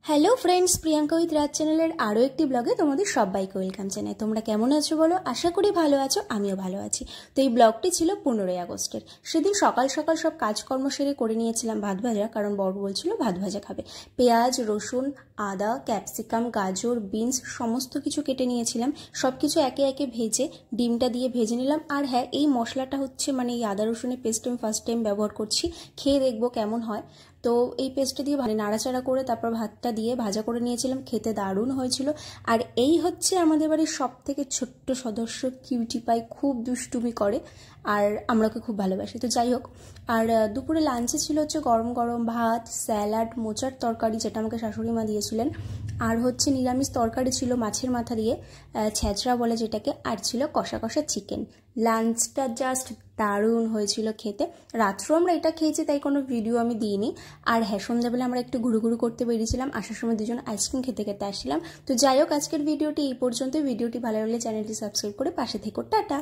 Hello friends, Priyanka with রাজ চ্যানেলের আরও একটি ব্লগে তোমাদের সবাইকে ওয়েলকাম জানাই। তোমরা কেমন আছো বলো? আশা করি ভালো আছো, আমিও ভালো আছি। তো এই ব্লগটি ছিল 15ই আগস্টের। সেদিন সকাল সকাল সব কাজকর্ম সেরে করে নিয়েছিলাম ভাত ভাজা, কারণ বড় বলছিল ভাত ভাজা খাবে। পেঁয়াজ, রসুন, আদা, ক্যাপসিকাম, গাজর, বিনস সমস্ত কিছু কেটে নিয়েছিলাম। সব কিছু একে একে ভেজে ডিমটা দিয়ে ভেজে নিলাম। আর হ্যাঁ, এই মশলাটা হচ্ছে এই আদা রসুনের পেস্ট আমি ফার্স্ট টাইম ব্যবহার করছি, খেয়ে দেখবো কেমন হয়। তো এই পেস্টটা দিয়ে নাড়াচাড়া করে তারপর ভাতটা দিয়ে ভাজা করে নিয়েছিলাম, খেতে দারুণ হয়েছিল। আর এই হচ্ছে আমাদের বাড়ির সব থেকে ছোট্ট সদস্য কিউটি পাই, খুব দুষ্টুমি করে আর আমরাকে খুব ভালোবাসি। তো যাই হোক, আর দুপুরে লাঞ্চে ছিল হচ্ছে গরম গরম ভাত, স্যালাড, মোচার তরকারি যেটা আমাকে শাশুড়ি মা দিয়েছিলেন, আর হচ্ছে নিরামিষ তরকারি ছিল মাছের মাথা দিয়ে, ছেঁচড়া বলে যেটাকে, আর ছিল কষা কষা চিকেন। লাঞ্চটা জাস্ট দারুণ হয়েছিল খেতে। রাত্রেও আমরা এটা খেয়েছি, তাই কোনো ভিডিও আমি দিইনি। আর হ্যাঁ, সন্ধ্যাবেলা আমরা একটু ঘুরু করতে বেরিয়েছিলাম, আসার সময় দুজন আইসক্রিম খেতে খেতে আসছিলাম। তো যাই হোক, আজকের ভিডিওটি এই পর্যন্ত। ভিডিওটি ভালো লাগলে চ্যানেলটি সাবস্ক্রাইব করে পাশে থেকো। টাটা।